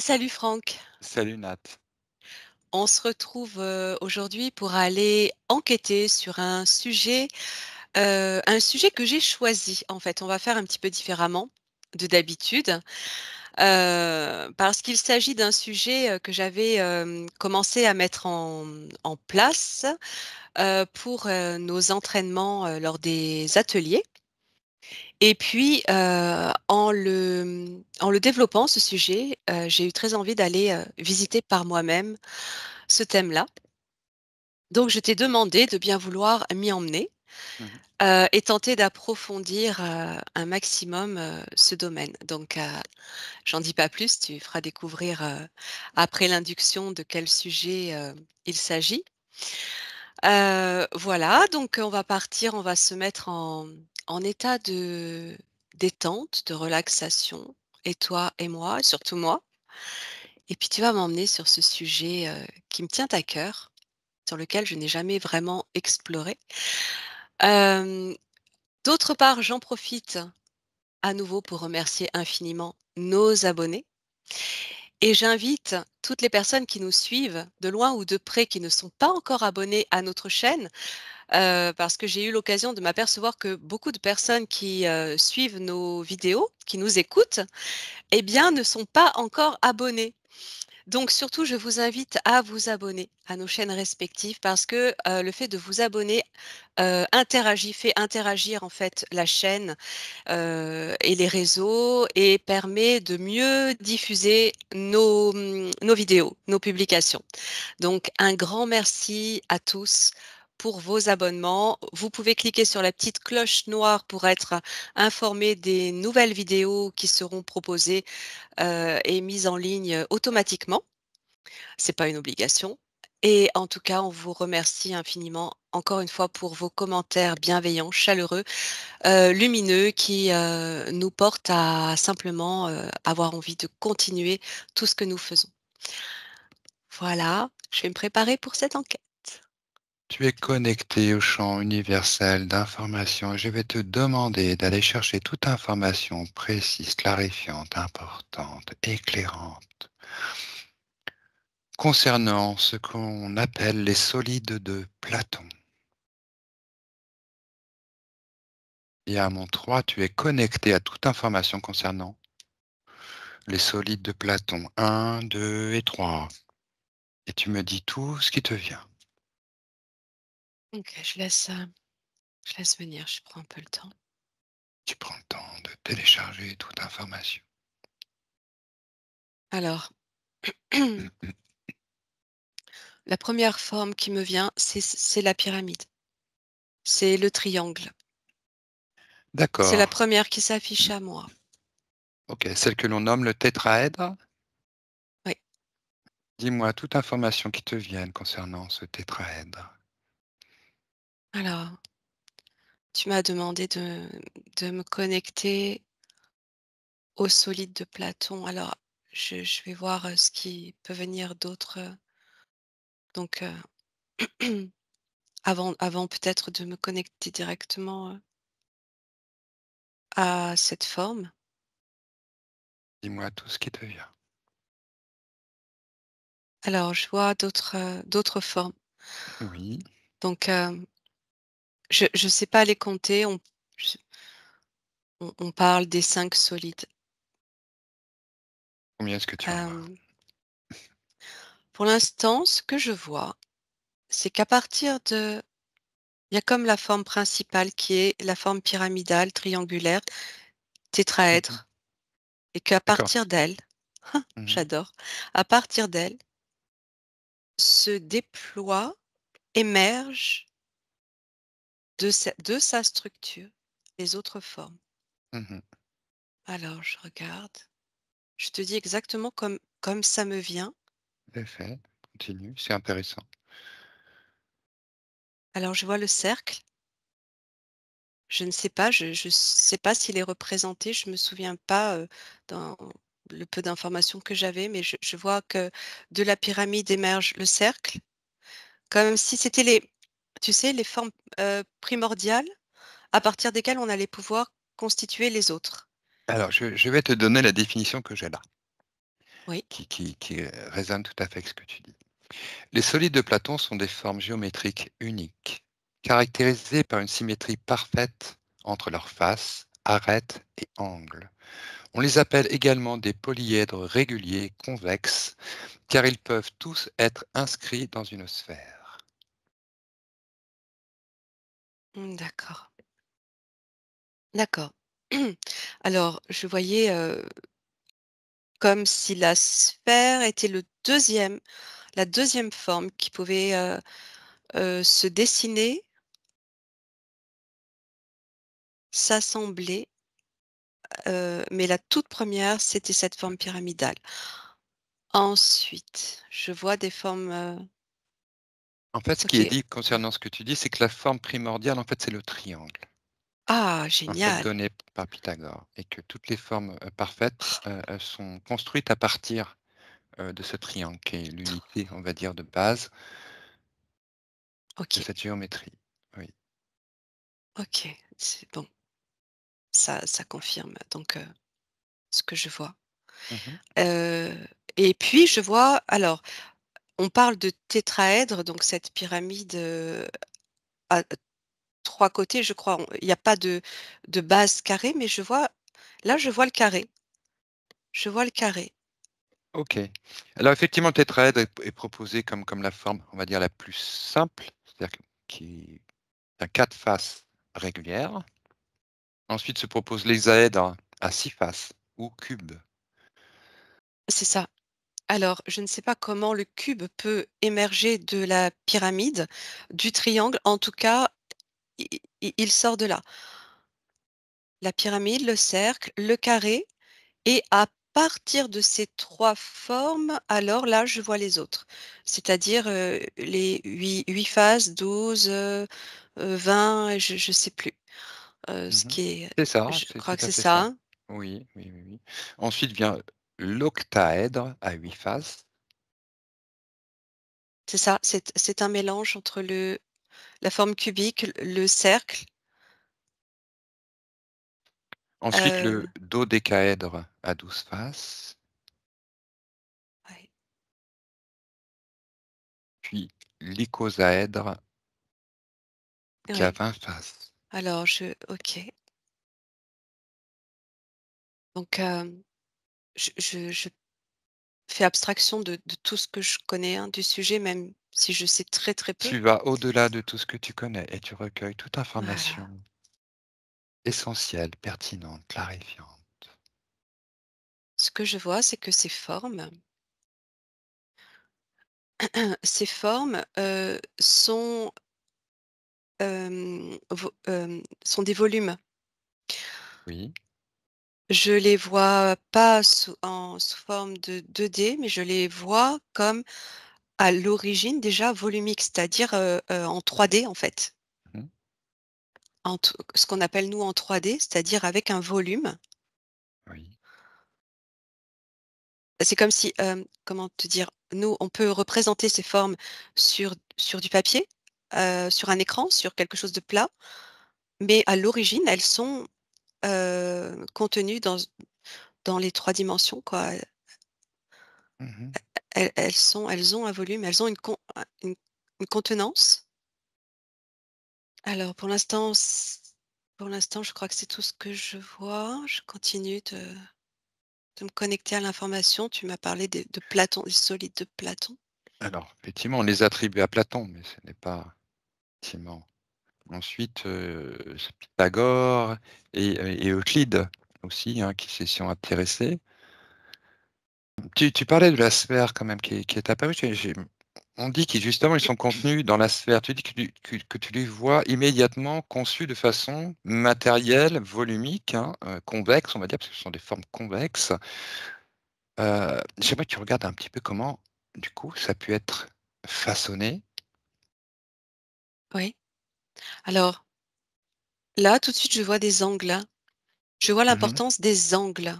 Salut Franck, Salut Nat. on se retrouve aujourd'hui pour aller enquêter sur un sujet que j'ai choisi. En fait, on va faire un petit peu différemment de d'habitude parce qu'il s'agit d'un sujet que j'avais commencé à mettre en place pour nos entraînements lors des ateliers. Et puis, en le développant, ce sujet, j'ai eu très envie d'aller visiter par moi-même ce thème-là. Donc, je t'ai demandé de bien vouloir m'y emmener Mhm. et tenter d'approfondir un maximum ce domaine. Donc, j'en dis pas plus, tu feras découvrir après l'induction de quel sujet il s'agit. Voilà, donc on va partir, on va se mettre en état de détente, de relaxation, et toi et moi, surtout moi. Et puis tu vas m'emmener sur ce sujet qui me tient à cœur, sur lequel je n'ai jamais vraiment exploré. Hem, D'autre part, j'en profite à nouveau pour remercier infiniment nos abonnés et j'invite toutes les personnes qui nous suivent de loin ou de près, qui ne sont pas encore abonnées à notre chaîne, parce que j'ai eu l'occasion de m'apercevoir que beaucoup de personnes qui, suivent nos vidéos, qui nous écoutent, eh bien, ne sont pas encore abonnées. Donc surtout, je vous invite à vous abonner à nos chaînes respectives parce que, le fait de vous abonner, fait interagir en fait la chaîne, et les réseaux et permet de mieux diffuser nos vidéos, nos publications. Donc un grand merci à tous pour vos abonnements. Vous pouvez cliquer sur la petite cloche noire pour être informé des nouvelles vidéos qui seront proposées, et mises en ligne automatiquement. C'est pas une obligation. Et en tout cas, on vous remercie infiniment encore une fois pour vos commentaires bienveillants, chaleureux, lumineux qui nous portent à simplement avoir envie de continuer tout ce que nous faisons. Voilà, je vais me préparer pour cette enquête. Tu es connecté au champ universel d'information et je vais te demander d'aller chercher toute information précise, clarifiante, importante, éclairante concernant ce qu'on appelle les solides de Platon. Et à mon 3, tu es connecté à toute information concernant les solides de Platon. Un, 2 et 3. Et tu me dis tout ce qui te vient. Ok, je laisse venir, je prends un peu le temps. Tu prends le temps de télécharger toute information. Alors, Mhm. la première forme qui me vient, c'est la pyramide. C'est le triangle. C'est la D'accord. première qui s'affiche à moi. Ok, celle que l'on nomme le tétraèdre. Oui. Dis-moi toute information qui te vienne concernant ce tétraèdre. Alors, tu m'as demandé de me connecter au solide de Platon. Alors, je vais voir ce qui peut venir d'autre. Donc, avant peut-être de me connecter directement à cette forme. Dis-moi tout ce qui te vient. Alors, je vois d'autres formes. Oui. Donc, je ne sais pas les compter. On parle des 5 solides. Combien est-ce que tu en vois? Euh, pour l'instant, ce que je vois, c'est qu'à partir de il y a comme la forme principale qui est la forme pyramidale, triangulaire, Mhm. tétraèdre, et qu'à D'accord. partir d'elle, Mhm. j'adore, à partir d'elle se déploie, émerge de sa structure les autres formes. Mhm. Alors, je regarde, je te dis exactement comme ça me vient. C'est fait. Continue, c'est intéressant. Alors, je vois le cercle. Je ne sais pas, je sais pas s'il est représenté, je me souviens pas, dans le peu d'informations que j'avais, mais je vois que de la pyramide émerge le cercle, comme si c'était tu sais, les formes, primordiales à partir desquelles on allait pouvoir constituer les autres. Alors, je vais te donner la définition que j'ai là. Oui. qui résonne tout à fait avec ce que tu dis. Les solides de Platon sont des formes géométriques uniques, caractérisées par une symétrie parfaite entre leurs faces, arêtes et angles. On les appelle également des polyèdres réguliers convexes, car ils peuvent tous être inscrits dans une sphère. D'accord. D'accord. Alors, je voyais, comme si la sphère était le deuxième la deuxième forme qui pouvait, se dessiner, s'assembler, mais la toute première c'était cette forme pyramidale. Ensuite, je vois des formes, En fait, ce qui est OK. dit concernant ce que tu dis, c'est que la forme primordiale, en fait, c'est le triangle, Ah en fait, génial! donné par Pythagore, et que toutes les formes parfaites elles sont construites à partir de ce triangle, qui est l'unité, on va dire, de base de OK, cette géométrie. Oui. OK, c'est bon, ça confirme donc, ce que je vois. Mhm. Heu et puis je vois alors, on parle de tétraèdre, donc cette pyramide, à 3 côtés, je crois. On Il y a pas de base carrée, mais je vois le carré. Je vois le carré. Ok. Alors effectivement, le tétraèdre est proposé comme la forme, on va dire, la plus simple, c'est-à-dire qui a quatre faces régulières. Ensuite se propose l'hexaèdre à six faces ou cube. C'est ça. Alors, je ne sais pas comment le cube peut émerger de la pyramide, du triangle. En tout cas, il sort de là. La pyramide, le cercle, le carré et à partir de ces 3 formes, alors là, je vois les autres. C'est-à-dire, les huit phases, 12, 20 et je sais plus, ce Mhm. qui est C'est ça, je c'est crois tout que à c'est fait ça, ça. hein? Oui, oui, oui, oui. Ensuite vient l'octaèdre à huit faces. C'est ça, c'est un mélange entre la forme cubique, le cercle, Ensuite le heu, dodécaèdre à 12 faces. ouais, Puis l'icosaèdre qui a oui. 20 faces. Alors OK, donc je fais abstraction de tout ce que je connais, hein, du sujet, même si je sais très, très peu. Tu vas au-delà de tout ce que tu connais et tu recueilles toute information Voilà. essentielle, pertinente, clarifiante. Ce que je vois, c'est que ces formes, sont des volumes. Oui. Je les vois pas sous forme de 2D, mais je les vois comme, à l'origine, déjà volumiques, c'est-à-dire, en 3D, en fait. Mmh. Ce qu'on appelle, nous, en 3D, c'est-à-dire avec un volume. Oui. C'est comme si, comment te dire? Nous, on peut représenter ces formes sur du papier, sur un écran, sur quelque chose de plat, mais à l'origine, elles sont, contenues dans les 3 dimensions, quoi. Mmh. Elles ont un volume, elles ont une contenance. Alors pour l'instant, je crois que c'est tout ce que je vois. Je continue de me connecter à l'information. Tu m'as parlé de Platon, des solides de Platon. Alors, effectivement, on les attribue à Platon, mais ce n'est pas effectivement. Ensuite, c'est Pythagore et Euclide aussi, hein, qui s'y sont intéressés. Tu parlais de la sphère quand même qui est apparue. On dit qu'ils justement, ils sont contenus dans la sphère. Tu dis que tu les vois immédiatement conçus de façon matérielle, volumique, hein, convexe, on va dire, parce que ce sont des formes convexes. J'aimerais que tu regardes un petit peu comment, du coup, ça a pu être façonné. Oui. Alors là, tout de suite, je vois des angles, hein. Je vois Mmh. l'importance des angles.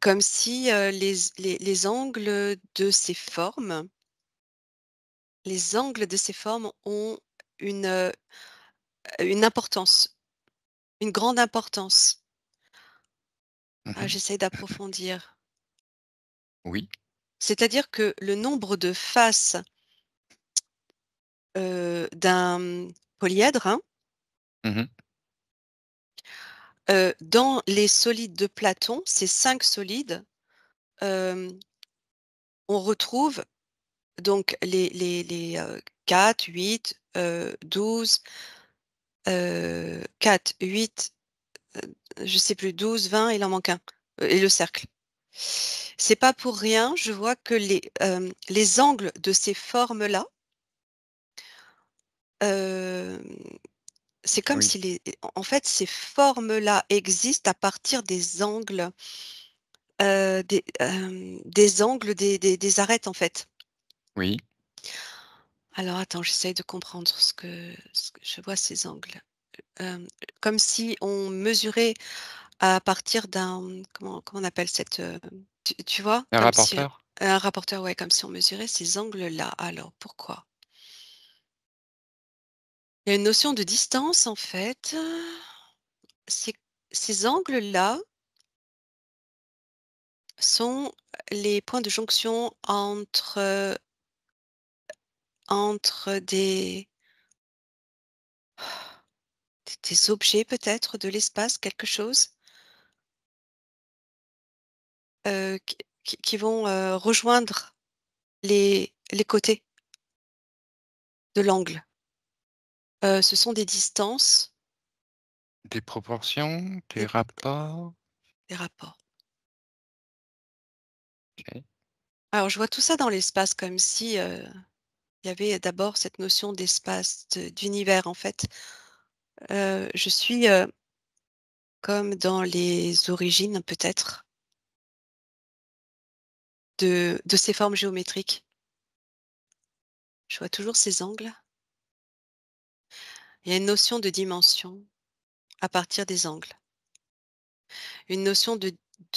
Comme si, les angles de ces formes ont une, une importance, une grande importance. Ah, Mmh. j'essaye d'approfondir. Oui. C'est-à-dire que le nombre de faces, d'un, polyèdre, hein, Mmh. dans les solides de Platon, ces 5 solides, hem, on retrouve donc les 4, 8, 12, 4, 8, je sais plus, 12, 20, il en manque un, et le cercle. C'est pas pour rien, je vois que les angles de ces formes-là, hem, c'est comme Oui, si en fait, ces formes-là existent à partir des angles, des angles des arêtes, en fait. oui. Alors attends, j'essaye de comprendre ce que je vois ces angles. Hem, Comme si on mesurait à partir d'un, comment on appelle cette, tu vois? Un Comme si rapporteur? un rapporteur, ouais, comme si on mesurait ces angles-là. Alors pourquoi? Il y a une notion de distance en fait, c'est ces angles-là sont les points de jonction entre des objets peut-être de l'espace, quelque chose, qui vont, rejoindre les côtés de l'angle. Ce sont des distances, Des proportions? Des des rapports? des rapports. OK. Alors je vois tout ça dans l'espace comme si, il y avait d'abord cette notion d'espace, d'univers en fait. Je suis, comme dans les origines peut-être de ces formes géométriques. Je vois toujours ces angles. Il y a une notion de dimension à partir des angles. Une notion de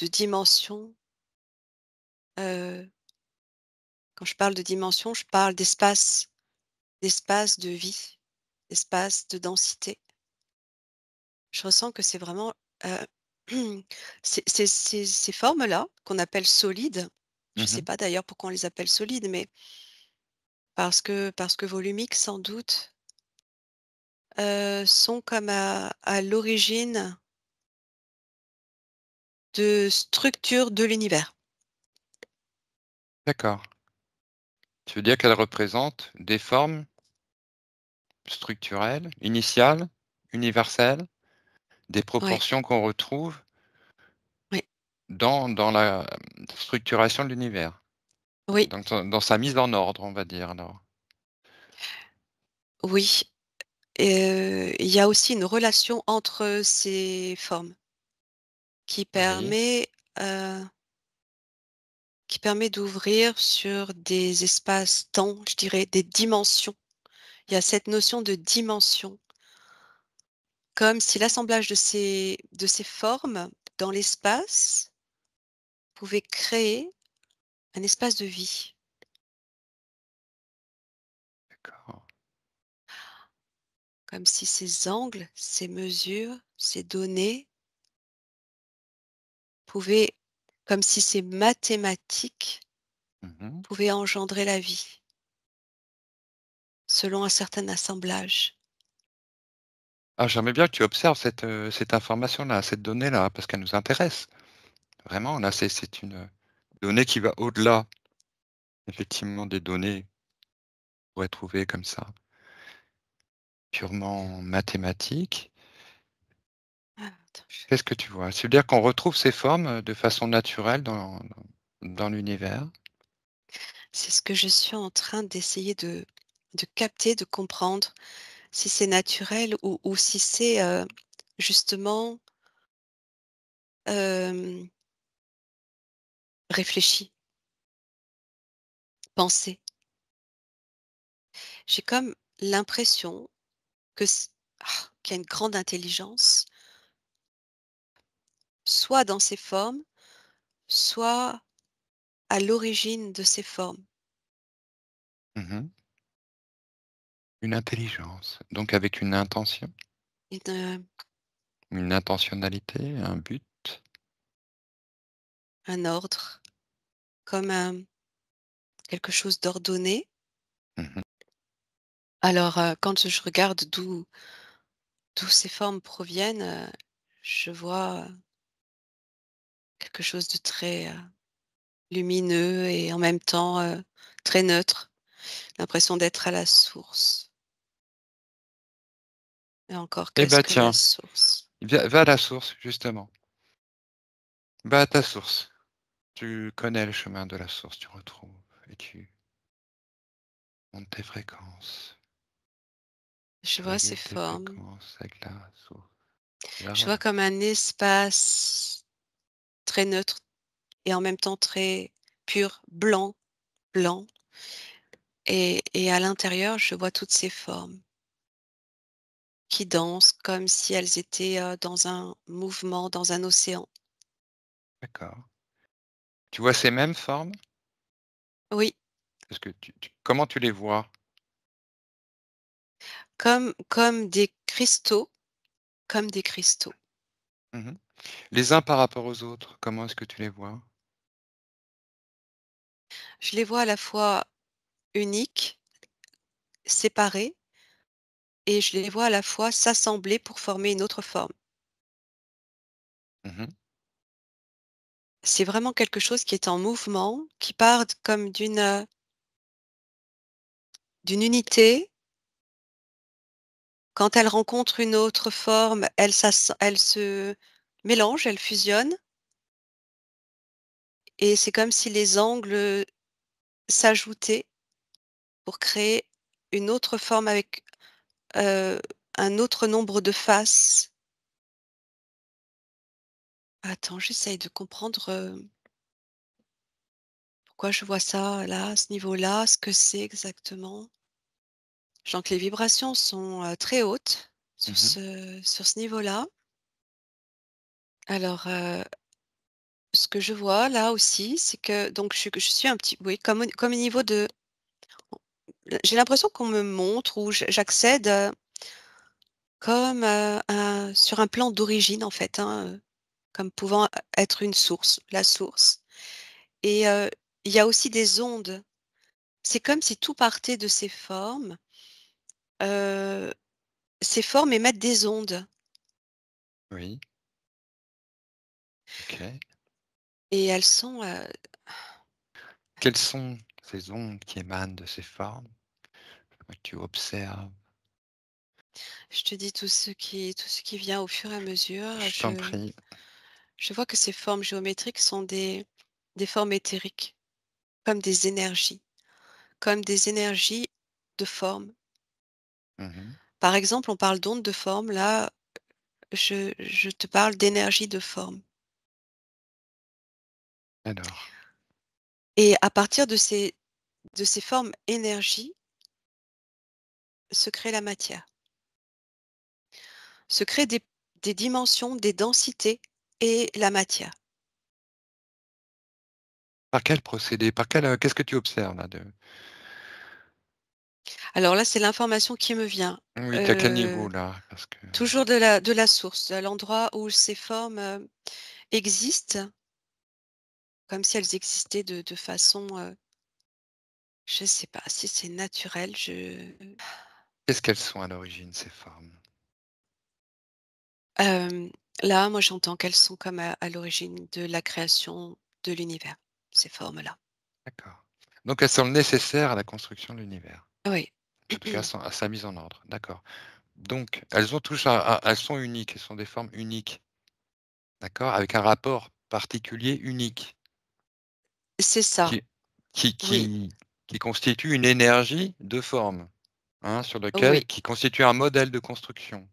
dimension, heu, quand je parle de dimension, je parle d'espace de vie, d'espace de densité. Je ressens que c'est vraiment, ces formes-là qu'on appelle solides, je ne sais Mmh. pas d'ailleurs pourquoi on les appelle solides, mais parce que volumiques sans doute, sont comme à l'origine de structures de l'univers. D'accord. Tu veux dire qu'elle représente des formes structurelles, initiales, universelles, des Oui, proportions qu'on retrouve oui, dans la structuration de l'univers, oui, dans sa mise en ordre, on va dire alors. oui, il y a aussi une relation entre ces formes qui Oui. permet, heu, qui permet d'ouvrir sur des espaces-temps, je dirais des dimensions. Il y a cette notion de dimension, comme si l'assemblage de ces formes dans l'espace pouvait créer un espace de vie. D'accord. Comme si ces angles, ces mesures, ces données pouvaient, comme si ces mathématiques Mmh. pouvaient engendrer la vie, selon un certain assemblage. Ah, j'aimerais bien que tu observes cette information-là, cette donnée-là, parce qu'elle nous intéresse. Vraiment, là, c'est une, donnée qui va au-delà, effectivement, des données qu'on pourrait trouver comme ça, purement mathématiques. Ah, attends, Qu'est-ce que tu vois? C'est-à-dire qu'on retrouve ces formes, de façon naturelle dans l'univers? c'est ce que je suis en train d'essayer de capter, de comprendre, si c'est naturel ou si c'est, justement, hem, réfléchi, pensé. J'ai comme l'impression que qu'il y a une grande intelligence, soit dans ces formes, soit à l'origine de ces formes. Mmh. Une intelligence, donc avec une intention, Une, une intentionnalité, un but? un ordre, comme quelque chose d'ordonné. Mmh. Alors, quand je regarde d'où ces formes proviennent, je vois, quelque chose de très, lumineux et en même temps, très neutre. L'impression d'être à la source et encore Eh qu'est-ce bah, que la tiens, source? va à la source justement. Va à ta source. Tu connais le chemin de la source, tu retrouves et tu montes tes fréquences. Je Tu vois ces régules tes formes. fréquences avec la source. Tu la Je vois vois? comme un espace très neutre et en même temps très pur, blanc, blanc et à l'intérieur, je vois toutes ces formes qui dansent comme si elles étaient, dans un mouvement, dans un océan. D'accord. Tu vois ces mêmes formes? Oui, Est-ce que comment tu les vois? comme des cristaux, comme des cristaux. Mmh. Les uns par rapport aux autres, comment est-ce que tu les vois? Je les vois à la fois uniques, séparés et je les vois à la fois s'assembler pour former une autre forme. Mmh. C'est vraiment quelque chose qui est en mouvement, qui part comme d'une unité. Quand elle rencontre une autre forme, elle se mélange, elle fusionne et c'est comme si les angles, s'ajoutaient pour créer une autre forme avec, heu, un autre nombre de faces. Attends, j'essaye de comprendre, pourquoi je vois ça là, à ce niveau-là, ce que c'est exactement. Donc les vibrations sont, très hautes Mmh. sur ce niveau-là. Alors, ce que je vois là aussi, c'est que donc je suis un petit oui, comme au niveau de j'ai l'impression qu'on me montre ou j'accède, comme, sur un plan d'origine en fait, hein, comme pouvant être une source, la source et il y a aussi des ondes. C'est comme si tout partait de heu, ces formes émettent des ondes Oui, OK. et elles sont, Quelles sont ces ondes qui émanent de ces formes que tu observes? je te dis tout ce qui vient au fur et à mesure. Je t'en prie. Je vois que ces formes géométriques sont des formes éthériques, comme des énergies de forme. Mmh. Par exemple, on parle d'ondes de forme, là, je te parle d'énergie de forme Alors, et à partir de ces formes énergie se crée la matière, se créent des dimensions, des densités et la matière. par quel procédé? Par quel, qu'est-ce que tu observes là de Alors là, c'est l'information qui me vient, oui, à quel niveau heu, là? Parce que toujours de la source, à l'endroit où ces formes, existent, comme si elles existaient de façon, je sais pas si c'est naturel, qu'est-ce qu'elles sont à l'origine ces formes? hem, là, moi, j'entends qu'elles sont comme à l'origine de la création de l'univers, ces formes-là. D'accord. Donc elles sont nécessaires à la construction de l'univers? Oui. En tout cas à sa mise en ordre, d'accord. Donc elles ont tous elles sont uniques, elles sont des formes uniques, d'accord? Avec un rapport particulier unique C'est ça, qui qui oui, qui qui constitue une énergie de forme, hein, sur lequel oui, qui constitue un modèle de construction,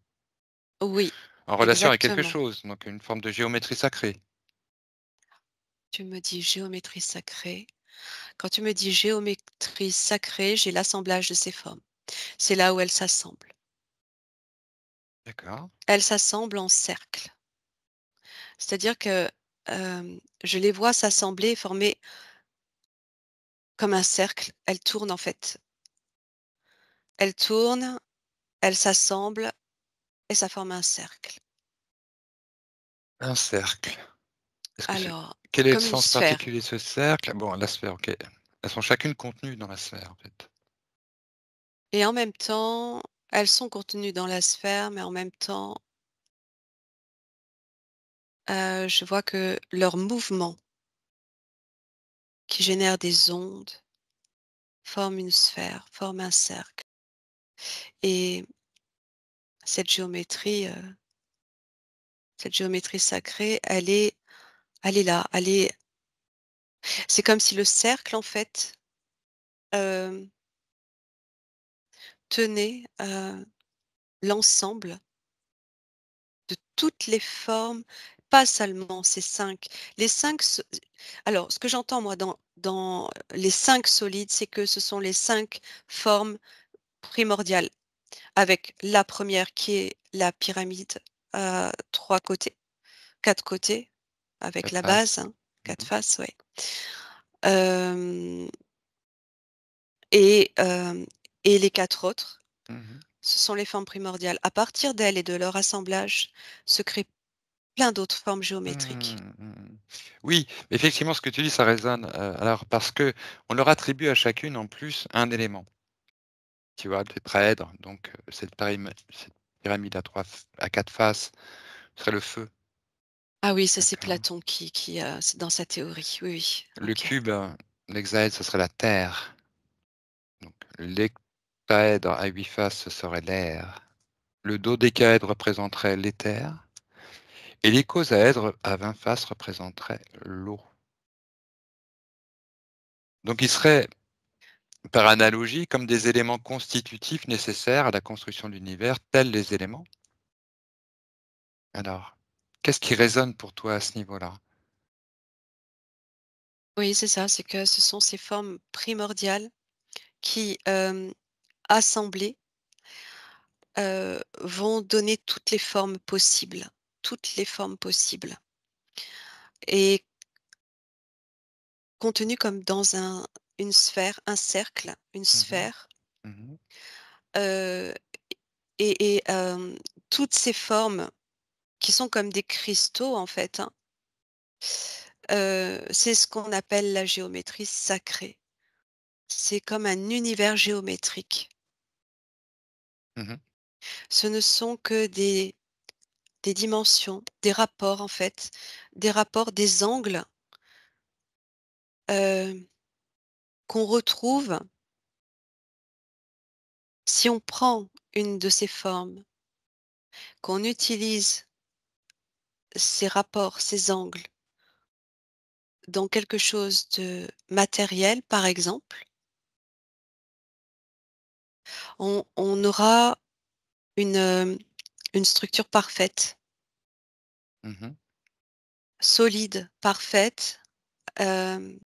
oui, en relation avec quelque exactement. chose, donc une forme de géométrie sacrée. Tu me dis géométrie sacrée. Quand tu me dis géométrie sacrée, j'ai l'assemblage de ces formes. C'est là où elles s'assemblent. D'accord. Elles s'assemblent en cercle. C'est-à-dire que, je les vois s'assembler et former comme un cercle. Elles tournent en fait. Elles tournent, elles s'assemblent et ça forme un cercle. Un cercle. Est-ce que c'est Alors, quel est le comme une sens sphère particulier de ce cercle? Bon, la sphère, OK. Elles sont chacune contenues dans la sphère, en fait. et en même temps, elles sont contenues dans la sphère, mais en même temps, je vois que leur mouvement qui génère des ondes forme une sphère, forme un cercle et cette géométrie, heu, cette géométrie sacrée, elle est là, c'est comme si le cercle en fait, hem, tenait, l'ensemble de toutes les formes, pas seulement ces 5. Les 5. Alors ce que j'entends moi dans les 5 solides, c'est que ce sont les 5 formes primordiales, avec la première qui est la pyramide à 3 côtés, 4 côtés, avec 4 la faces. base, hein, 4 Mmh. faces, ouais. Hem et hem et les 4 autres, Mmh. ce sont les formes primordiales. À partir d'elles et de leur assemblage se créent plein d'autres formes géométriques. Mmh, mmh. Oui, effectivement, ce que tu dis, ça résonne, alors parce que on leur attribue à chacune, en plus, un élément. Tu vois? Le tétraèdre, donc cette pyramide à 3 f à 4 faces serait le feu, Ah oui, ça c'est d'accord? Platon qui, c'est dans sa théorie. Oui, oui, Le OK. cube, l'hexaèdre, ce serait la terre, donc l'hectaèdre à 8 faces, ce serait l'air. Le dodécaèdre représenterait l'éther et l'icosaèdre à 20 faces représenterait l'eau. Donc ils seraient, par analogie, comme des éléments constitutifs nécessaires à la construction de l'univers, tels les éléments. Alors, qu'est-ce qui résonne pour toi à ce niveau-là? Oui, c'est ça, c'est que ce sont ces formes primordiales qui, assemblées, vont donner toutes les formes possibles et contenues comme dans une sphère, un cercle, une Mmh. sphère, Mmh. heu et toutes ces formes qui sont comme des cristaux en fait, hein, c'est ce qu'on appelle la géométrie sacrée. C'est comme un univers géométrique. Mmh. Ce ne sont que des dimensions, des rapports en fait, des rapports, des angles, heu, qu'on retrouve si on prend une de ces formes, qu'on utilise ces rapports, ces angles dans quelque chose de matériel, par exemple, on aura une structure parfaite, Mmh. solide, parfaite, hem,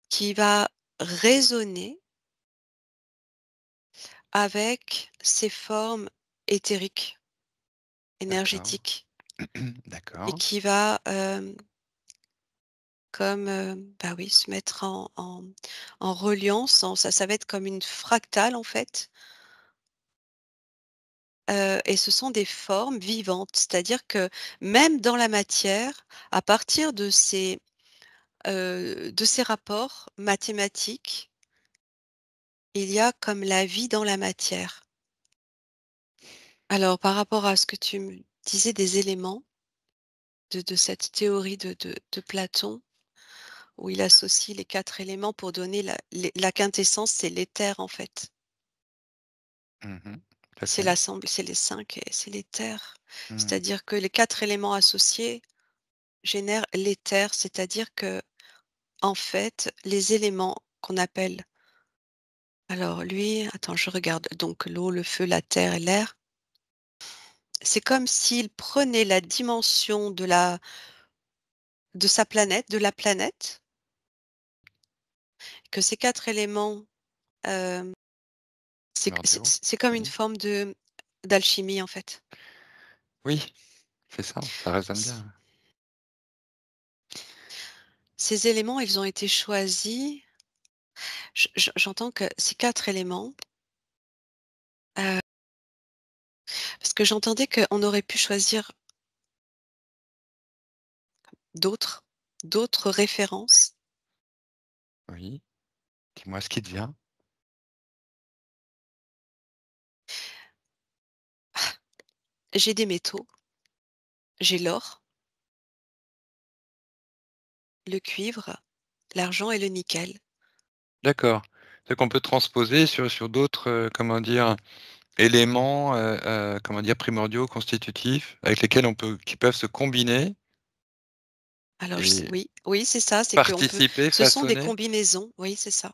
qui va résonner avec ces formes éthériques, D'accord. énergétiques et D'accord. qui va, comme, bah, oui, se mettre en reliance, ça va être comme une fractale, en fait, et ce sont des formes vivantes. C'est-à-dire que même dans la matière, à partir de ces rapports mathématiques, il y a comme la vie dans la matière. Alors par rapport à ce que tu me disais des éléments de cette théorie de Platon, où il associe les 4 éléments pour donner la quintessence, c'est l'éther en fait. Mmh. Tout à C'est fait. l'assemble, c'est les 5 et c'est l'éther. Mmh. C'est-à-dire que les 4 éléments associés génèrent l'éther, c'est-à-dire que en fait, les éléments qu'on appelle alors lui, attends, je regarde, donc l'eau, le feu, la terre et l'air, c'est comme s'il prenait la dimension de sa planète, de la planète, que ces 4 éléments, hem, Primordiaux. c'est comme une Oui. forme de d'alchimie, en fait. Oui, c'est ça, ça résonne C bien. Ces éléments, ils ont été choisis, j'entends que ces 4 éléments, heu, parce que j'entendais qu'on aurait pu choisir D'autres? D'autres références? Oui, dis-moi ce qui te vient. J'ai des métaux, j'ai l'or, le cuivre, l'argent et le nickel. D'accord. C'est qu'on peut transposer sur d'autres, comment dire? Éléments, comment dire? Primordiaux, constitutifs, avec lesquels on peut qui peuvent se combiner Alors je s et oui, oui, c'est ça, c'est qu'on peut participer, ce sont des façonner, combinaisons, oui, c'est ça.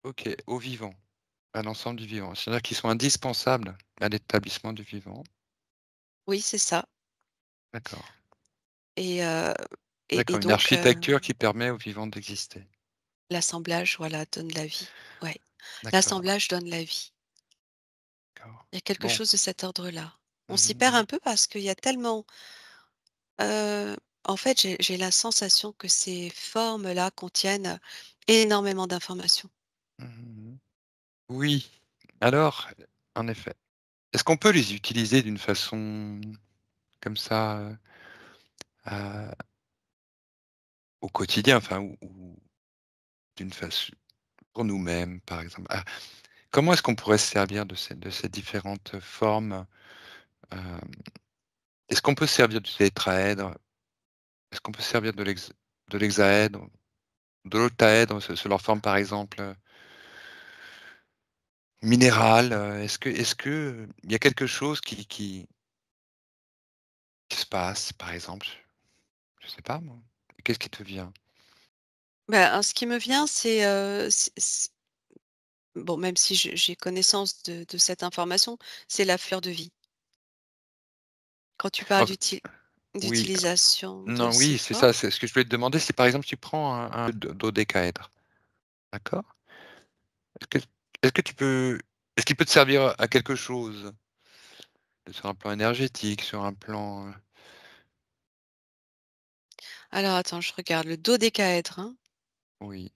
OK, au vivant, à l'ensemble du vivant. C'est-à-dire qu'ils sont indispensables à l'établissement du vivant. Oui, c'est ça D'accord. et heu et D'accord, une donc architecture qui permet au vivant d'exister. l'assemblage, voilà, donne la vie. Ouais, D'accord, l'assemblage donne la vie. d'accord. Il y a quelque Bon. chose de cet ordre-là. On Mmh s'y mh, perd mmh. un peu parce qu'il y a tellement, en fait, j'ai la sensation que ces formes-là contiennent énormément d'informations. Mmh mh. Oui, alors, en effet. Est-ce qu'on peut les utiliser d'une façon comme ça, au quotidien, enfin, ou d'une façon pour nous-mêmes, par exemple? Comment est-ce qu'on pourrait se servir de ces différentes formes? Hem, est-ce qu'on peut se servir du tétraèdre? Est-ce qu'on peut se servir de l'hexaèdre, de l'octaèdre, sous leur forme, par exemple, minérale? Est-ce que, il y a quelque chose qui se passe, par exemple? Je sais pas moi. Qu'est-ce qui te vient? Bah, ce qui me vient, c'est bon, même si j'ai connaissance de cette information, c'est la fleur de vie. Quand tu parles Enf oui, d'utilisation de non, ces oui, c'est formes, ça, c'est ce que je voulais te demander, si par exemple tu prends un dodécaèdre, d'accord? Est-ce que est-ce que tu peux est-ce qu'il peut te servir à quelque chose? Sur un plan énergétique, sur un plan, alors attends, je regarde le dodécaèdre, hein. oui.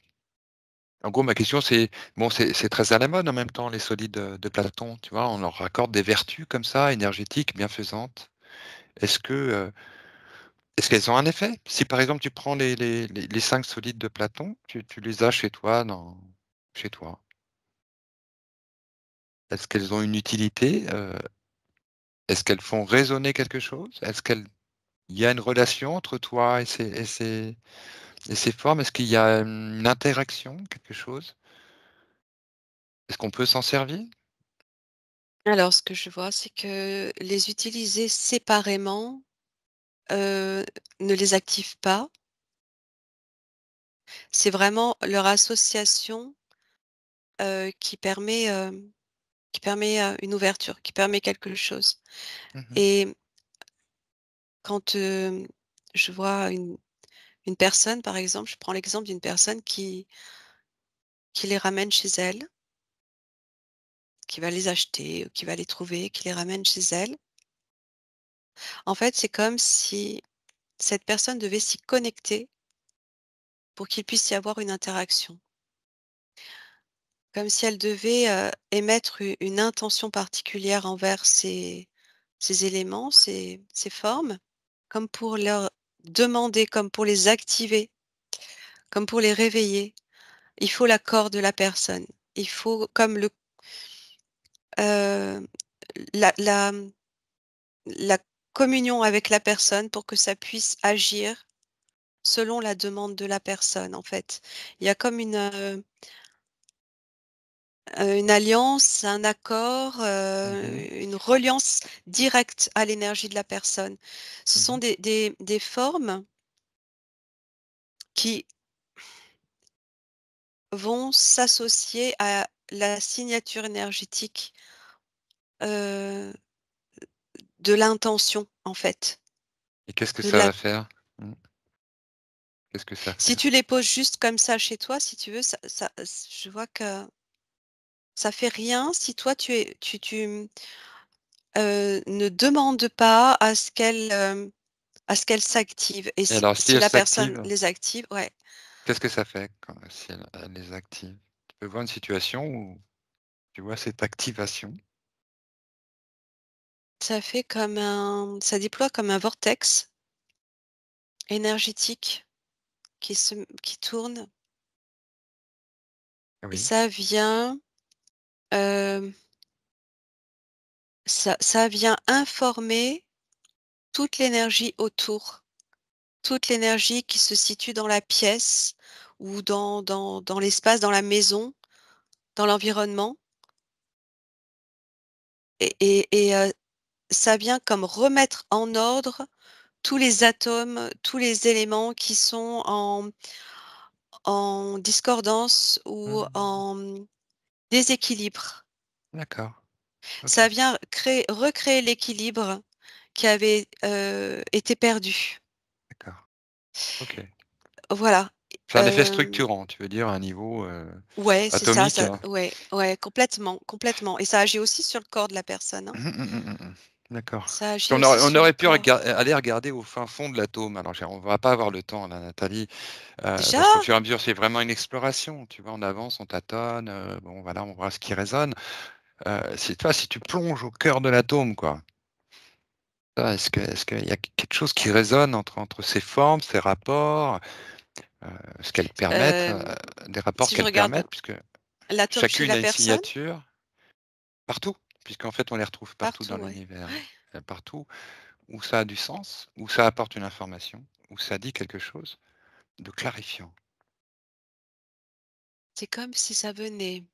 En gros, ma question c'est bon, c'est très à la mode en même temps les solides, de Platon, tu vois? On leur accorde des vertus comme ça, énergétiques, bienfaisantes. Est-ce que, est-ce qu'elles ont un effet? Si par exemple tu prends les 5 solides de Platon, tu les as chez toi chez toi, est-ce qu'elles ont une utilité? Est-ce qu'elles font résonner quelque chose? Est-ce qu'il y a une relation entre toi et ces formes? Est-ce qu'il y a une interaction, quelque chose? Est-ce qu'on peut s'en servir? Alors ce que je vois, c'est que les utiliser séparément, heu, ne les active pas. C'est vraiment leur association, qui permet, une ouverture, qui permet quelque chose Mmh mh. et quand, je vois une personne, par exemple, je prends l'exemple d'une personne qui les ramène chez elle, qui va les acheter ou qui va les trouver, qui les ramène chez elle. En fait, c'est comme si cette personne devait s'y connecter pour qu'il puisse y avoir une interaction. Comme si elle devait, émettre une intention particulière envers ces éléments, ces formes, comme pour leur demander, comme pour les activer, comme pour les réveiller. Il faut l'accord de la personne. Il faut comme heu, la la communion avec la personne pour que ça puisse agir selon la demande de la personne, en fait. Il y a comme une alliance, un accord, Mmh mh. une reliance directe à l'énergie de la personne. Ce Mmh sont mh. des formes qui vont s'associer à la signature énergétique, heu, de l'intention, en fait, Et qu'est-ce que de ça la va faire? Mmh. Qu'est-ce que ça si fait? tu les poses juste comme ça chez toi, si tu veux, je vois que ça fait rien si toi ne demande pas à ce qu'elles s'activent et Et si alors si si elles la personne s'activent, les active, ouais, qu'est-ce que ça fait quand si elle les active? Tu peux voir une situation où tu vois cette activation? ça déploie comme un vortex énergétique qui tourne et Oui, ça vient, hem, ça vient informer toute l'énergie autour, toute l'énergie qui se situe dans la pièce ou dans l'espace, dans la maison, dans l'environnement et ça vient comme remettre en ordre tous les atomes, tous les éléments qui sont en discordance ou mmh, en déséquilibre. d'accord, OK, Ça vient recréer l'équilibre qui avait, été perdu. d'accord, OK. Voilà, C'est un effet hem, structurant, tu veux dire à un niveau, ouais, c'est ça, atomique? ça ouais, ouais, complètement, complètement et ça agit aussi sur le corps de la personne, hein. Mmh mh, mmh, mmh, mmh. D'accord. Ça Parce agit qu'on aussi on sur le aurait pu corps. aller regarder au fin fond de l'atome. Alors on va pas avoir le temps là, Nathalie, Déjà? parce qu'au fur et à mesure, c'est vraiment une exploration, tu vois? On avance, on tâtonne, bon voilà, on voit ce qui résonne. Si toi, si tu plonges au cœur de l'atome, quoi, est-ce qu'il y a quelque chose qui résonne entre ces formes, ces rapports, heu, ce qu'elles permettent, Hem, des rapports Si je qu'elles regarde permettent puisque l'atome chez chacune la a une personne, signature partout, puisqu'en fait, on les retrouve partout partout, dans ouais. l'univers, partout. Où ça a du sens, où ça apporte une information, où ça dit quelque chose de clarifiant. C'est comme si ça venait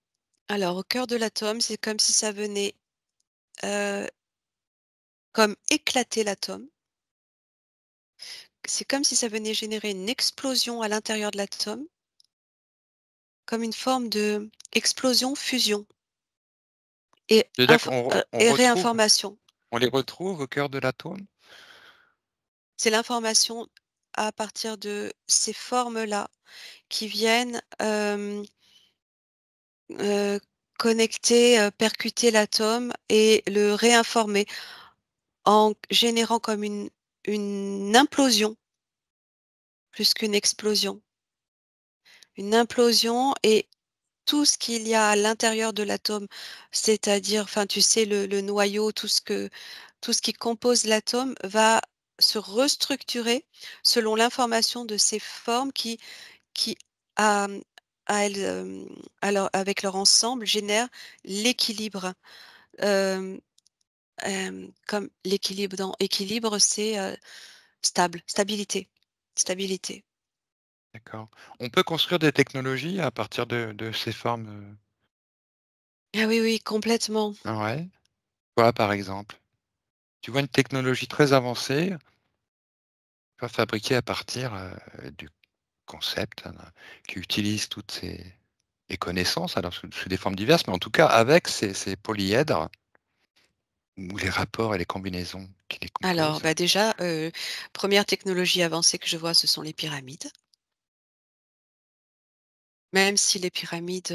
alors au cœur de l'atome, c'est comme si ça venait, heu, comme éclater l'atome. C'est comme si ça venait générer une explosion à l'intérieur de l'atome, comme une forme de explosion, fusion et C'est-à-dire qu'on et retrouve réinformation. on les retrouve au cœur de l'atome? C'est l'information à partir de ces formes-là qui viennent, heu, connecter, percuter l'atome et le réinformer en générant comme une implosion plus qu'une explosion. Une implosion et tout ce qu'il y a à l'intérieur de l'atome, c'est-à-dire, enfin, tu sais, le noyau, tout ce qui compose l'atome va se restructurer selon l'information de ces formes qui à, à elles, avec leur ensemble, génèrent l'équilibre. Hem, comme l'équilibre dans équilibre, c'est, stabilité, stabilité. D'accord. On peut construire des technologies à partir de ces formes, Ah oui, oui, complètement. ouais. Quoi, par exemple? Tu vois une technologie très avancée, pas fabriquée à partir, du concept, qui utilise toutes ces les connaissances, alors sous des formes diverses, mais en tout cas avec ces polyèdres ou les rapports et les combinaisons qui les Alors, composent. bah, déjà, 1re technologie avancée que je vois, ce sont les pyramides. Même si les pyramides,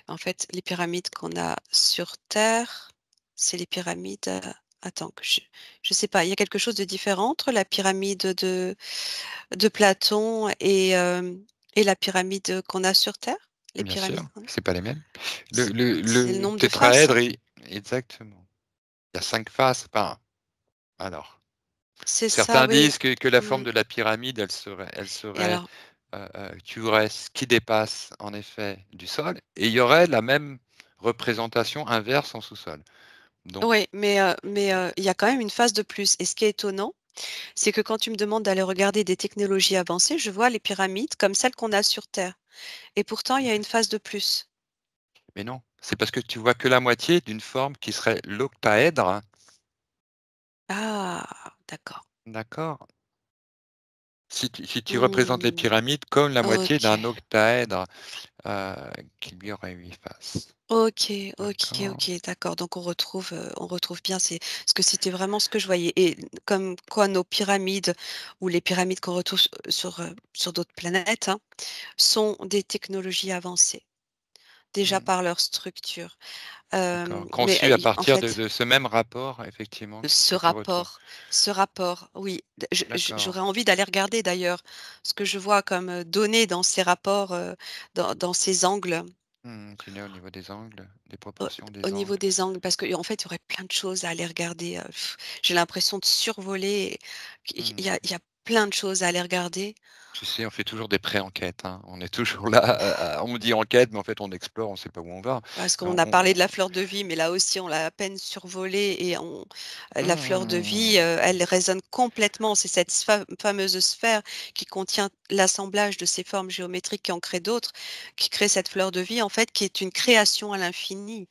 en fait, les pyramides qu'on a sur terre, c'est les pyramides, attends que je sais pas, il y a quelque chose de différent entre la pyramide de Platon et la pyramide qu'on a sur terre? Les Bien sûr, pyramides qu'on a? c'est pas les mêmes. C'est c'est le Le nombre de faces? tétraèdre est exactement. Il y a 5 faces, enfin, alors, C'est ça, certains oui. disent que la forme Mmh de la pyramide, et alors tu aurais ce qui dépasse en effet du sol et il y aurait la même représentation inverse en sous-sol. Donc oui, mais il y a quand même une phase de plus et ce qui est étonnant, c'est que quand tu me demandes d'aller regarder des technologies avancées, je vois les pyramides comme celles qu'on a sur Terre et pourtant il y a une phase de plus. mais non, c'est parce que tu vois que la moitié d'une forme qui serait l'octaèdre, Ah! D'accord. d'accord? Si tu représentes les Mmh. pyramides comme la moitié OK. d'un octaèdre, heu, qui lui aurait 8 faces, OK, OK, d'accord? OK, d'accord, donc on retrouve bien c'est parce que c'était vraiment ce que je voyais et comme quoi nos pyramides ou les pyramides qu'on retrouve sur d'autres planètes, hein, sont des technologies avancées, déjà Mmh. par leur structure. D'accord, Mais, conçu à i en partir fait de ce même rapport effectivement Ce que tu retrouves. rapport ce rapport, oui, d D'accord, j'aurais envie d'aller regarder d'ailleurs ce que je vois comme, données dans ces rapports, dans ces angles. Tu es au niveau des angles, des Au proportions au des niveau angles? des angles, parce qu'en fait, il y aurait plein de choses à aller regarder, j'ai l'impression de survoler, il y a plein de choses à aller regarder. Tu sais, on fait toujours des pré-enquêtes, hein. On est toujours là, on me dit enquête, mais en fait on explore, on ne sait pas où on va. Parce qu'on a On parlé de la fleur de vie, mais là aussi, on l'a à peine survolée et la fleur de vie, mmh, elle résonne complètement. C'est cette fameuse sphère qui contient l'assemblage de ces formes géométriques qui en créent d'autres, qui crée cette fleur de vie, en fait, qui est une création à l'infini.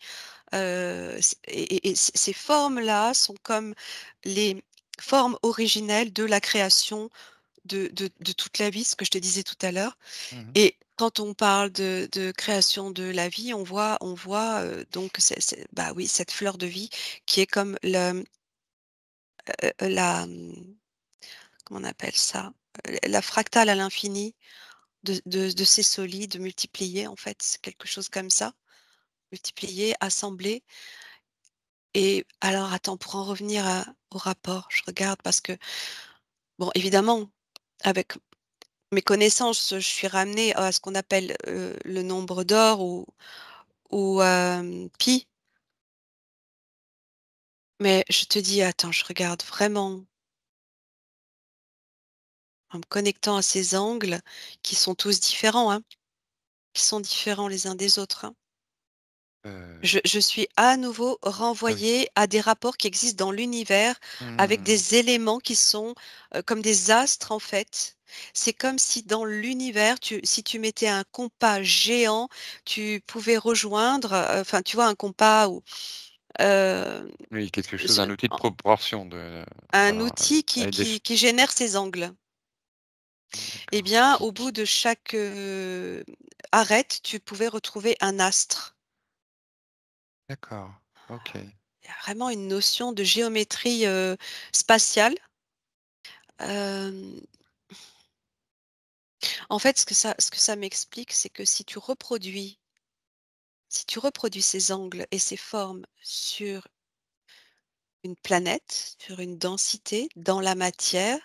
C et ces formes-là sont comme les formes originelles de la création de toute la vie, ce que je te disais tout à l'heure. mmh. Et quand on parle de création de la vie, on voit, donc bah, oui, cette fleur de vie qui est comme la, comment on appelle ça? La fractale à l'infini de ces solides multipliés, en fait, c'est quelque chose comme ça, multipliés, assemblés. Et alors attends, pour en revenir au rapport, je regarde parce que, bon, évidemment, avec mes connaissances, je suis ramenée à ce qu'on appelle, le nombre d'or ou pi. Mais je te dis, attends, je regarde vraiment en me connectant à ces angles qui sont tous différents, hein, qui sont différents les uns des autres, hein. Heu, Je suis à nouveau ah oui. renvoyée à des rapports qui existent dans l'univers avec Mmh. des éléments qui sont, comme des astres, en fait. C'est comme si dans l'univers, si tu mettais un compas géant, tu pouvais rejoindre, enfin, tu vois, un compas ou, heu, Oui, quelque chose, ce un outil de proportion un voilà, outil qui avec des qui ch qui génère ces angles. Eh d'accord. bien, au bout de chaque, arête, tu pouvais retrouver un astre. D'accord, OK. Il y a vraiment une notion de géométrie, spatiale. Hem, En fait, ce que ça m'explique, c'est que si tu reproduis ces angles et ces formes sur une planète, sur une densité, dans la matière,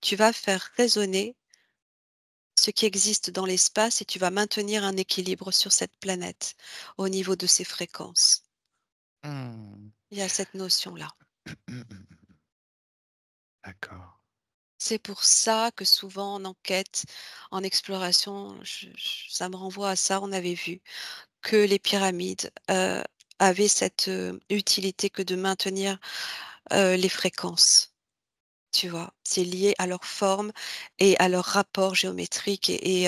tu vas faire résonner ce qui existe dans l'espace et tu vas maintenir un équilibre sur cette planète, au niveau de ses fréquences. Mmh. Il y a cette notion-là. D'accord. C'est pour ça que souvent en enquête, en exploration, ça me renvoie à ça, on avait vu que les pyramides, avaient cette, utilité que de maintenir, les fréquences, tu vois? C'est lié à leur forme et à leur rapport géométrique et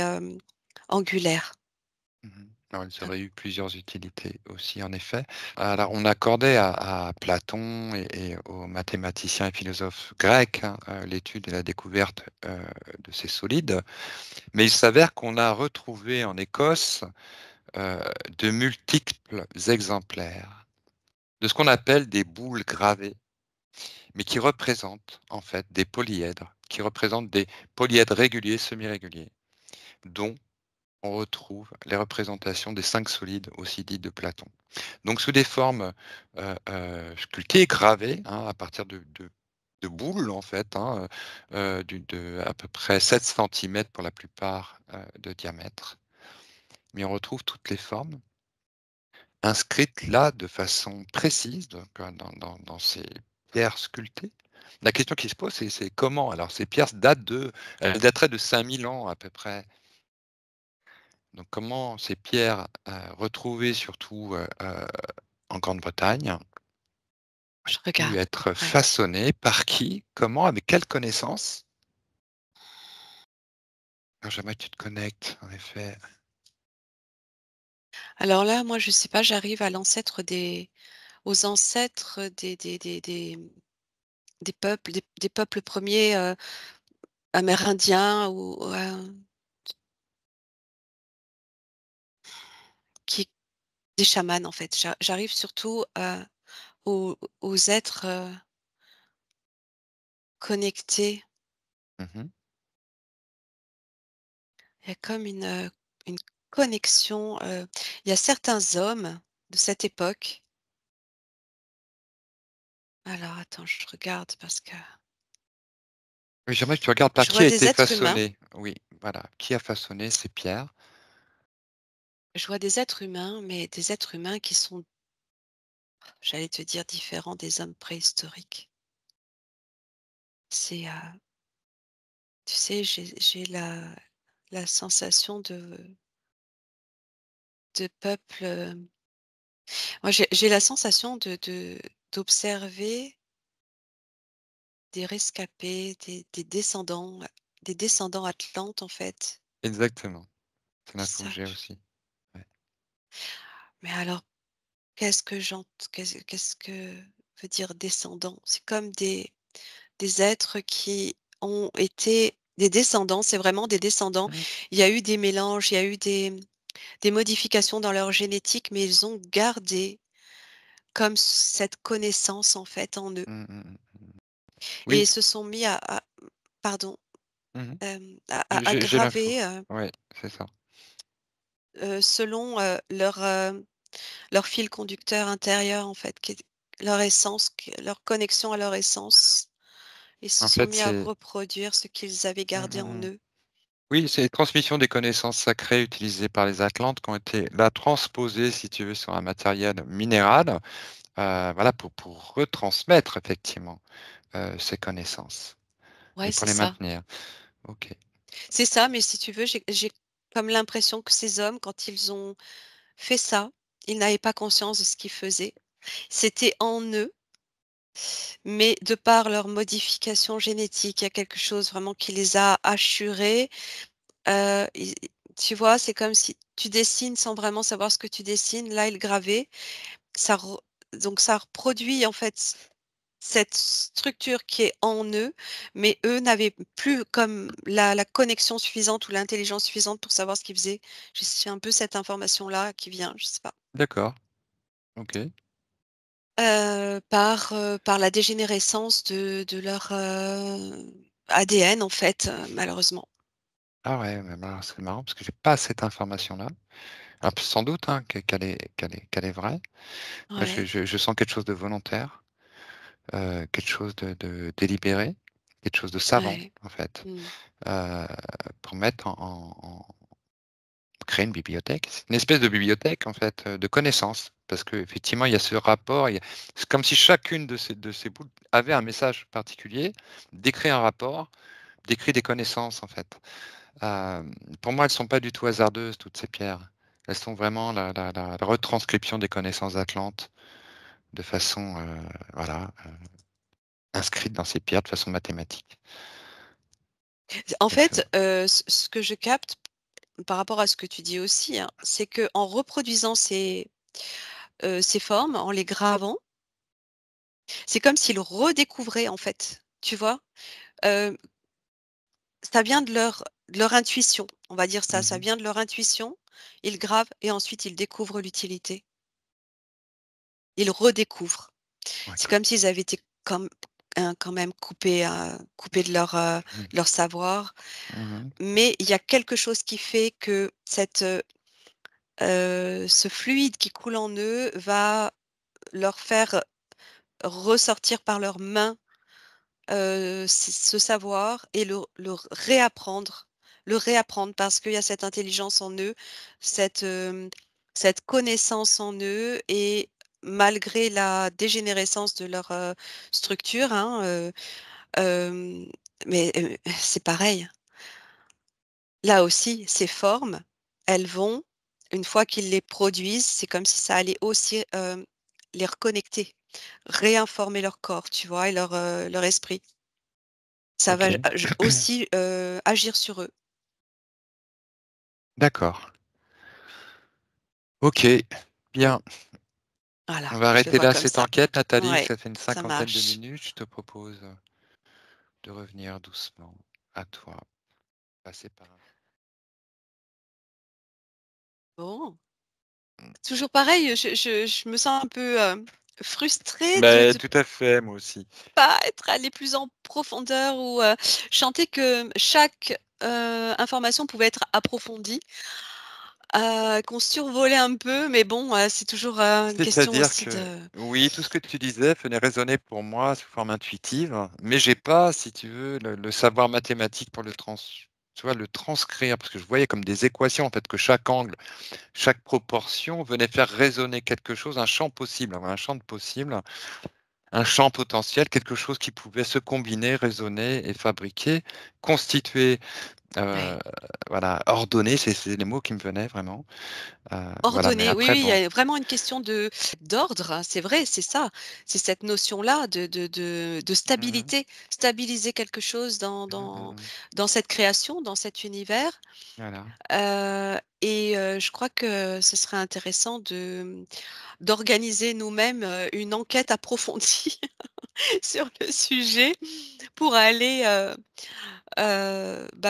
angulaire. Mmh. Alors, ils Hein. auraient eu plusieurs utilités aussi, en effet. Alors, on accordait à Platon et aux mathématiciens et philosophes grecs, hein, l'étude et la découverte, de ces solides. Mais il s'avère qu'on a retrouvé en Écosse, heu, de multiples exemplaires de ce qu'on appelle des boules gravées, mais qui représentent, en fait, des polyèdres, qui représentent des polyèdres réguliers, semi-réguliers, dont on retrouve les représentations des 5 solides aussi dits de Platon. Donc sous des formes, sculptées, gravées, hein, à partir de boules en fait, hein, de à peu près 7 centimètres pour la plupart, de diamètre. Mais on retrouve toutes les formes inscrites là de façon précise, donc dans ces pierres sculptées. La question qui se pose, c'est comment? Alors ces pierres elles dateraient de 5 000 ans à peu près. Donc comment ces pierres, retrouvées surtout, en Grande-Bretagne, Je pu regarde, être ouais. façonnées? Par qui? Comment? Avec quelle connaissance? Alors j'aimerais que tu te connectes en effet. Alors là, moi, je sais pas, j'arrive aux ancêtres des peuples, des peuples premiers, amérindiens ou, qui des chamans, en fait. J'arrive surtout, aux êtres, connectés. Mmh. Il y a comme une connexion, il y a certains hommes de cette époque. Alors attends, je regarde parce que Oui, j'aimerais que tu regardes par je qui vois a des été êtres humains. façonné. Oui, voilà, qui a façonné ces pierres? je vois des êtres humains, mais des êtres humains qui sont, j'allais te dire, différents des hommes préhistoriques. C'est, tu sais, j'ai la sensation de peuple, moi j'ai la sensation de d'observer des rescapés, des descendants atlantes, en fait. Exactement, c'est l'info que Ça, j'ai aussi. Ouais. mais alors, qu'est-ce que veut dire descendant? C'est comme des êtres qui ont été des descendants, c'est vraiment des descendants. Mmh. Il y a eu des mélanges, il y a eu des modifications dans leur génétique, mais ils ont gardé comme cette connaissance, en fait, en eux, Mmh, mmh mh. et Oui. ils se sont mis pardon, Mmh. à J'ai l'info. graver, Ouais, c'est ça. selon, leur fil conducteur intérieur, en fait, qui est leur essence, leur connexion à leur essence. Ils se En sont fait, mis à c'est reproduire ce qu'ils avaient mmh, gardé en mmh. eux. Oui, c'est transmission des connaissances sacrées utilisées par les Atlantes qui ont été là transposées, si tu veux, sur un matériel minéral, voilà pour retransmettre effectivement, ces connaissances Ouais, et pour c'est les ça. maintenir. OK. C'est ça, mais si tu veux, j'ai comme l'impression que ces hommes, quand ils ont fait ça, ils n'avaient pas conscience de ce qu'ils faisaient. C'était en eux, mais de par leur modification génétique, il y a quelque chose vraiment qui les a assurés. Ils Tu vois, c'est comme si tu dessines sans vraiment savoir ce que tu dessines. Là, ils gravaient, ça re donc ça reproduit en fait cette structure qui est en eux, mais eux n'avaient plus comme la connexion suffisante ou l'intelligence suffisante pour savoir ce qu'ils faisaient. J'ai un peu cette information-là qui vient, je sais pas. D'accord. OK. Par la dégénérescence de leur, ADN en fait, malheureusement. Ah ouais, mais ben, c'est marrant parce que j'ai pas cette information-là. Alors sans doute, hein, qu'elle est vraie. Moi, Ouais, je sens quelque chose de volontaire, quelque chose de délibéré, quelque chose de savant, ouais. en fait, Mmh. heu, pour mettre créer une bibliothèque. C'est une espèce de bibliothèque, en fait, de connaissances. Parce qu'effectivement, il y a ce rapport, c'est comme si chacune de ces boules avait un message particulier, décrit un rapport, décrit des connaissances, en fait. Pour moi, elles sont pas du tout hasardeuses, toutes ces pierres. Elles sont vraiment la retranscription des connaissances atlantes de façon, voilà, inscrite dans ces pierres de façon mathématique. En C'est excellent. fait, ce que je capte par rapport à ce que tu dis aussi, hein, c'est qu'en reproduisant ces formes, en les gravant, c'est comme s'ils redécouvraient en fait, tu vois? Heu, Ça vient de leur intuition, on va dire ça, ça Mmh. vient de leur intuition, ils gravent et ensuite ils découvrent l'utilité. Ils redécouvrent. Ouais, C'est comme s'ils avaient été quand même coupés mmh. de leur savoir, Mmh. mais il y a quelque chose qui fait que ce fluide qui coule en eux va leur faire ressortir par leurs mains, ce savoir et le réapprendre parce qu'il y a cette intelligence en eux, cette, cette connaissance en eux, et malgré la dégénérescence de leur, structure, hein, hem, mais, c'est pareil. Là aussi, ces formes, elles vont, une fois qu'ils les produisent, c'est comme si ça allait aussi, les reconnecter, réinformer leur corps, tu vois? Et leur esprit. Ça va OK. aussi, agir sur eux. D'accord. OK. Bien. Voilà, On va je le arrêter vois là comme cette ça. enquête, Nathalie, Ouais, ça fait une ça cinquantaine de marche. minutes. Je te propose, de revenir doucement à toi, passer par un Bon, toujours pareil, je me sens un peu, frustrée beh, de tout à fait, moi aussi. pas être allée plus en profondeur, ou, je sentais que chaque, information pouvait être approfondie, qu'on survolait un peu, mais bon, c'est toujours, une question C'est-à-dire aussi que de oui, tout ce que tu disais venait résonner pour moi sous forme intuitive, mais j'ai pas, si tu veux, le savoir mathématique pour le tu vois? Le transcrire, parce que je voyais comme des équations en fait, que chaque angle, chaque proportion venait faire résonner quelque chose, un champ possible, un champ de possible, un champ potentiel, quelque chose qui pouvait se combiner, résonner et fabriquer, constituer, heu, Ouais. voilà, ordonner, c'est les mots qui me venaient vraiment, voilà, mais Ordonner, oui, après oui, il y bon. a vraiment une question d'ordre, hein, c'est vrai, c'est ça. C'est cette notion-là de Mmh. stabilité. Stabiliser quelque chose Mmh mh. dans cette création, dans cet univers, Voilà. je crois que ce serait intéressant d'organiser nous-mêmes, une enquête approfondie sur le sujet pour aller,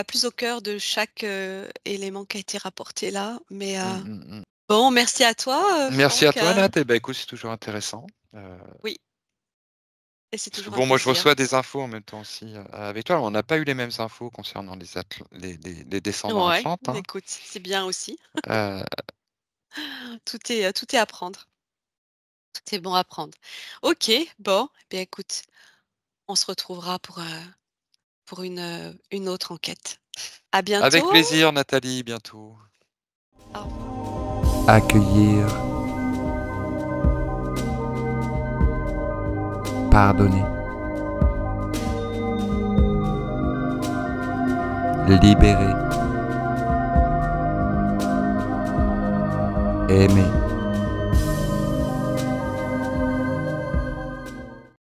plus au cœur de chaque, élément qui a été rapporté là. Mmh mh, mmh. Bon, merci à toi, Merci à Franck, toi Nat, et bah, écoute, c'est toujours intéressant, oui, et c'est parce que toujours un bon, moi je plaisir. reçois des infos en même temps aussi, avec toi. On n'a pas eu les mêmes infos concernant les descendants Ouais, Atlantes, hein. écoute, c'est bien aussi. Heu, Tout est à prendre, tout est bon à prendre. OK, bon, eh bien écoute, on se retrouvera pour une autre enquête. À Avec bientôt. plaisir Nathalie, bientôt. Au Accueillir, pardonner, libérer, aimer.